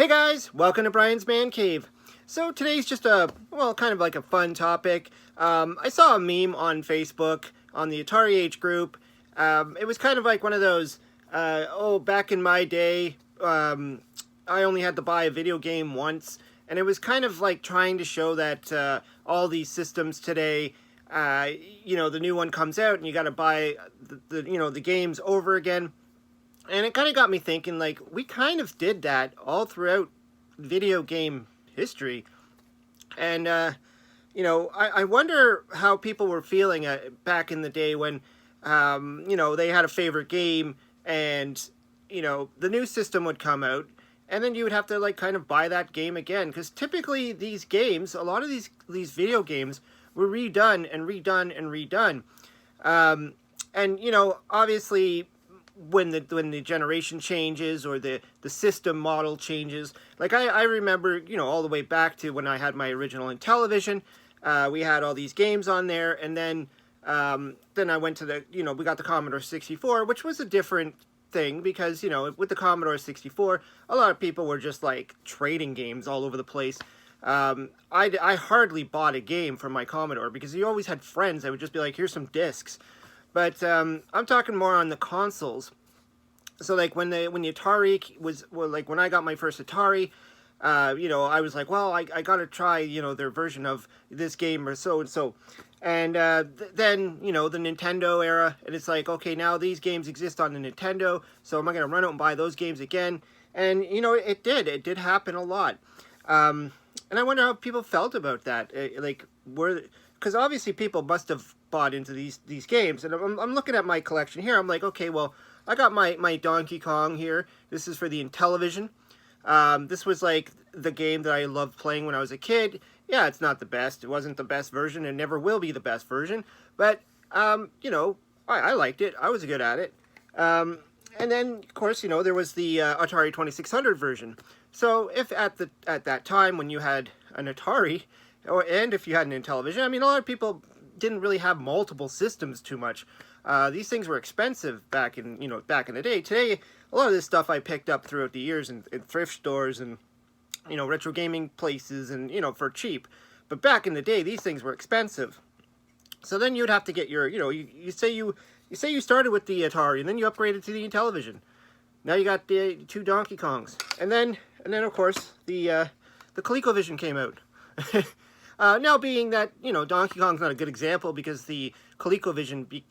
Hey guys, welcome to Brian's Man Cave. So today's just kind of like a fun topic. I saw a meme on Facebook on the Atari Age group. It was kind of like one of those, back in my day, I only had to buy a video game once. And it was kind of like trying to show that all these systems today, the new one comes out and you got to buy the games over again. And it kind of got me thinking, like, we kind of did that all throughout video game history. And, I wonder how people were feeling back in the day when, they had a favorite game and, the new system would come out. And then you would have to, like, kind of buy that game again. Because typically these games, a lot of these video games were redone and redone and redone. Obviously when the generation changes or the system model changes, like I remember, all the way back to when I had my original Intellivision, we had all these games on there, and then I went to we got the Commodore 64, which was a different thing because, with the Commodore 64, a lot of people were just like trading games all over the place. I hardly bought a game from my Commodore because you always had friends that would just be like, here's some discs. But I'm talking more on the consoles. So like when the Atari when I got my first Atari, I was like, well, I got to try, their version of this game or so and so. And then, the Nintendo era, and it's like, okay, now these games exist on the Nintendo, so am I going to run out and buy those games again? And, it did happen a lot. And I wonder how people felt about that. Because obviously people must have bought into these games, and I'm looking at my collection here. I'm like, okay, well, I got my Donkey Kong here. This is for the Intellivision. This was like the game that I loved playing when I was a kid. Yeah, it's not the best. It wasn't the best version, and never will be the best version. But I liked it. I was good at it. And then, of course, there was the Atari 2600 version. So if at that time when you had an Atari, and if you had an Intellivision, I mean, a lot of people didn't really have multiple systems too much. These things were expensive back in the day. Today, a lot of this stuff I picked up throughout the years in thrift stores and, retro gaming places and, for cheap. But back in the day, these things were expensive. So then you'd have to get your, you say you started with the Atari and then you upgraded to the Intellivision. Now you got the two Donkey Kongs. And then of course the ColecoVision came out. Now being that, Donkey Kong's not a good example because the ColecoVision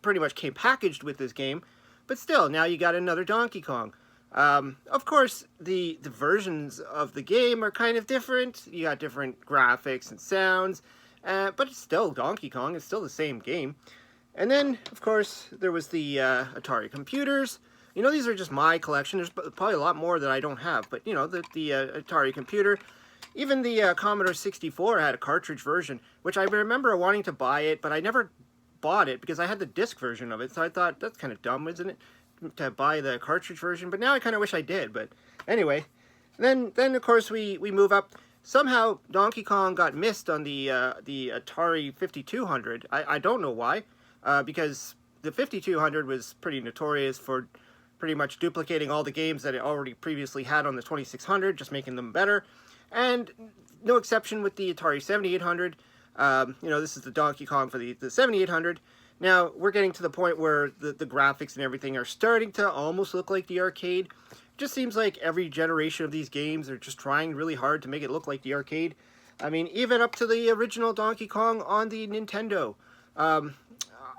pretty much came packaged with this game, but still, now you got another Donkey Kong. Of course, the versions of the game are kind of different. You got different graphics and sounds, but it's still Donkey Kong. It's still the same game. And then, of course, there was the Atari computers. These are just my collection. There's probably a lot more that I don't have, but, the Atari computer. Even the Commodore 64 had a cartridge version, which I remember wanting to buy it, but I never bought it because I had the disc version of it, so I thought, that's kind of dumb, isn't it, to buy the cartridge version? But now I kind of wish I did. But anyway, then of course we move up. Somehow Donkey Kong got missed on the Atari 5200. I don't know why, because the 5200 was pretty notorious for pretty much duplicating all the games that it already previously had on the 2600, just making them better. And no exception with the Atari 7800. This is the Donkey Kong for the 7800. Now, we're getting to the point where the graphics and everything are starting to almost look like the arcade. It just seems like every generation of these games are just trying really hard to make it look like the arcade. I mean, even up to the original Donkey Kong on the Nintendo.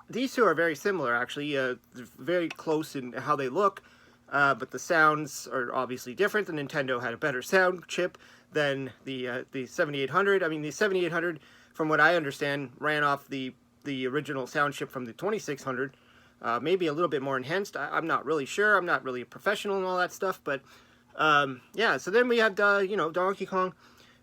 These two are very similar, actually. They're very close in how they look, but the sounds are obviously different. The Nintendo had a better sound chip than the 7800. I mean, the 7800, from what I understand, ran off the original sound chip from the 2600. Maybe a little bit more enhanced. I'm not really sure. I'm not really a professional and all that stuff. But yeah, so then we had Donkey Kong.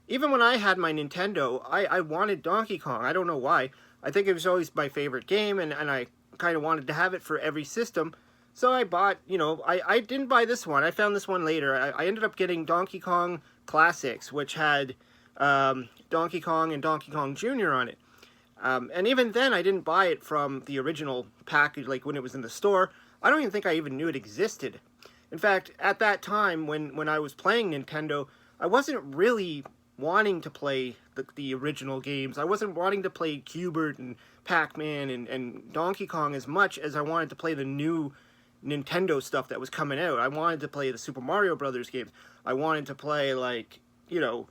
Even when I had my Nintendo, I wanted Donkey Kong. I don't know why. I think it was always my favorite game, and I kind of wanted to have it for every system. So I bought, I didn't buy this one. I found this one later. I ended up getting Donkey Kong Classics, which had Donkey Kong and Donkey Kong Jr. on it. And even then, I didn't buy it from the original package, like when it was in the store. I don't even think I even knew it existed. In fact, at that time when I was playing Nintendo, I wasn't really wanting to play the original games. I wasn't wanting to play Q*bert and Pac-Man and Donkey Kong as much as I wanted to play the new Nintendo stuff that was coming out. I wanted to play the Super Mario Brothers games. I wanted to play, like, you know,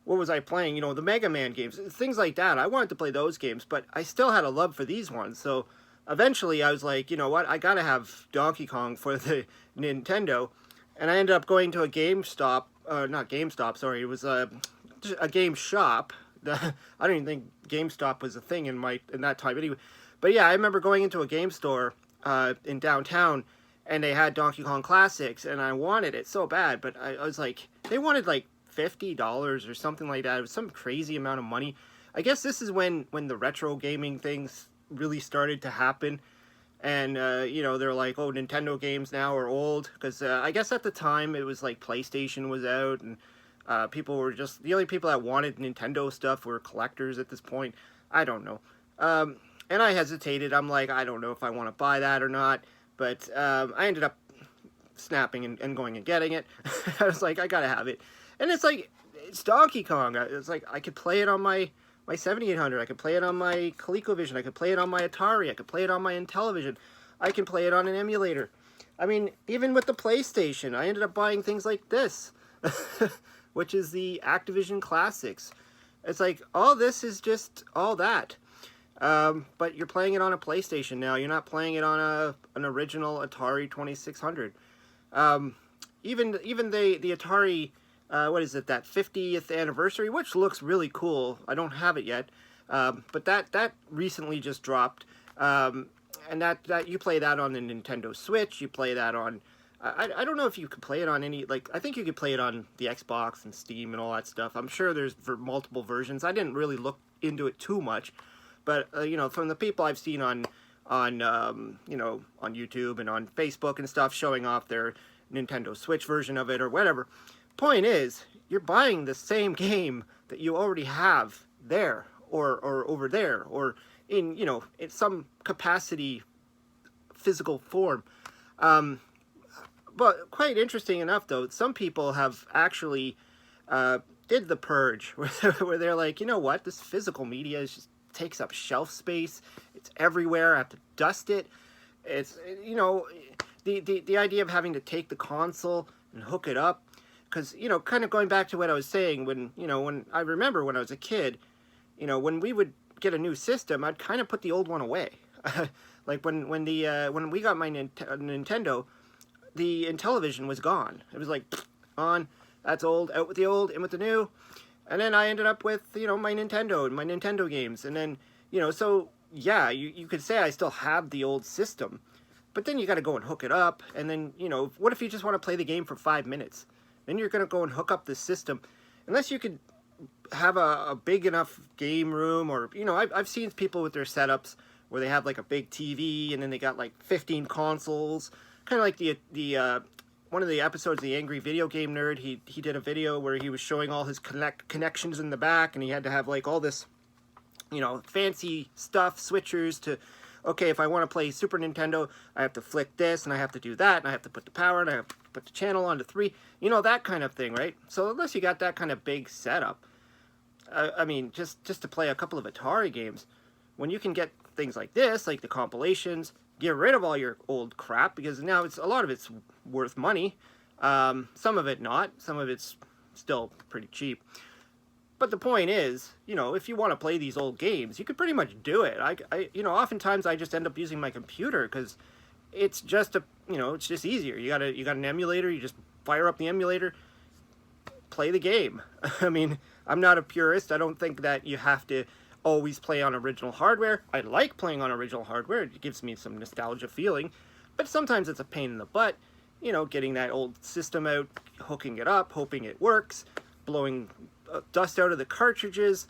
what was I playing? You know, the Mega Man games, things like that. I wanted to play those games, but I still had a love for these ones. So eventually I was like, you know what, I gotta have Donkey Kong for the Nintendo. And I ended up going to a GameStop, not GameStop, sorry, it was a game shop. I don't even think GameStop was a thing in that time anyway. But yeah, I remember going into a game store in downtown, and they had Donkey Kong Classics, and I wanted it so bad, but I was like, they wanted like $50 or something like that. It was some crazy amount of money. I guess this is when the retro gaming things really started to happen, and you know, they're like, oh, Nintendo games now are old, because I guess at the time it was like PlayStation was out, and people were just, the only people that wanted Nintendo stuff were collectors at this point. I don't know. And I hesitated. I'm like, I don't know if I want to buy that or not. But I ended up snapping and going and getting it. I was like, I gotta have it. And it's like, it's Donkey Kong. It's like, I could play it on my 7800. I could play it on my ColecoVision. I could play it on my Atari. I could play it on my Intellivision. I can play it on an emulator. I mean, even with the PlayStation, I ended up buying things like this, which is the Activision Classics. It's like, all this is just all that. But you're playing it on a PlayStation now. You're not playing it on an original Atari 2600. Even the Atari, what is it, that 50th anniversary, which looks really cool. I don't have it yet. But that recently just dropped. And that you play that on the Nintendo Switch. You play that on, I don't know if you could play it on any, like, I think you could play it on the Xbox and Steam and all that stuff. I'm sure there's multiple versions. I didn't really look into it too much. But, you know, from the people I've seen on you know, on YouTube and on Facebook and stuff showing off their Nintendo Switch version of it or whatever, point is, you're buying the same game that you already have there or over there or in, you know, in some capacity physical form. But quite interesting enough, though, some people have actually did the purge where they're like, you know what, this physical media is just takes up shelf space. It's everywhere. I have to dust it. It's, you know, the idea of having to take the console and hook it up, because, you know, kind of going back to what I was saying, when, you know, when I remember when I was a kid, you know, when we would get a new system, I'd kind of put the old one away. Like when we got my Nintendo, the Intellivision was gone. It was like, on, that's old, out with the old, in with the new. And then I ended up with, you know, my Nintendo and my Nintendo games. And then, you know, so, yeah, you could say I still have the old system. But then you got to go and hook it up. And then, you know, what if you just want to play the game for 5 minutes? Then you're going to go and hook up the system. Unless you could have a big enough game room, or, you know, I've seen people with their setups where they have, like, a big TV, and then they got, like, 15 consoles. Kind of like the one of the episodes of the Angry Video Game Nerd, he did a video where he was showing all his connections in the back, and he had to have, like, all this, you know, fancy stuff, switchers to, okay, if I want to play Super Nintendo, I have to flick this, and I have to do that, and I have to put the power, and I have to put the channel onto 3, you know, that kind of thing, right? So unless you got that kind of big setup, I mean, just to play a couple of Atari games, when you can get things like this, like the compilations, get rid of all your old crap, because now a lot of it's worth money. Some of it not. Some of it's still pretty cheap. But the point is, you know, if you want to play these old games, you could pretty much do it. You know, oftentimes I just end up using my computer because it's just you know, it's just easier. You got an emulator. You just fire up the emulator, play the game. I mean, I'm not a purist. I don't think that you have to always play on original hardware. I like playing on original hardware. It gives me some nostalgia feeling, but sometimes it's a pain in the butt, you know, getting that old system out, hooking it up, hoping it works, blowing dust out of the cartridges,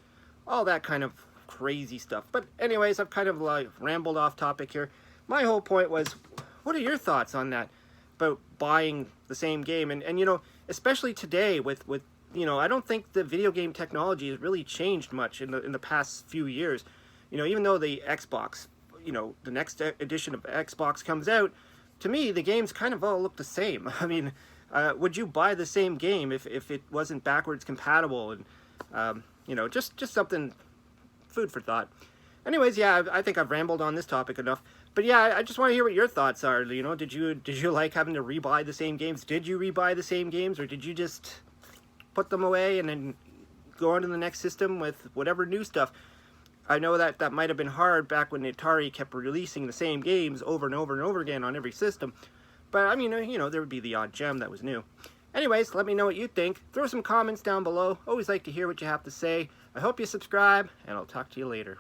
all that kind of crazy stuff. But anyways, I've kind of like rambled off topic here. My whole point was, what are your thoughts on that, about buying the same game? And you know, especially today with you know, I don't think the video game technology has really changed much in the past few years. You know, even though the Xbox, you know, the next edition of Xbox comes out, to me, the games kind of all look the same. I mean, would you buy the same game if it wasn't backwards compatible? And, you know, just something, food for thought. Anyways, yeah, I think I've rambled on this topic enough. But yeah, I just want to hear what your thoughts are. You know, did you like having to rebuy the same games? Did you rebuy the same games, or did you just put them away and then go on to the next system with whatever new stuff? I know that might have been hard back when Atari kept releasing the same games over and over and over again on every system. But I mean, you know, there would be the odd gem that was new. Anyways, let me know what you think. Throw some comments down below. Always like to hear what you have to say. I hope you subscribe, and I'll talk to you later.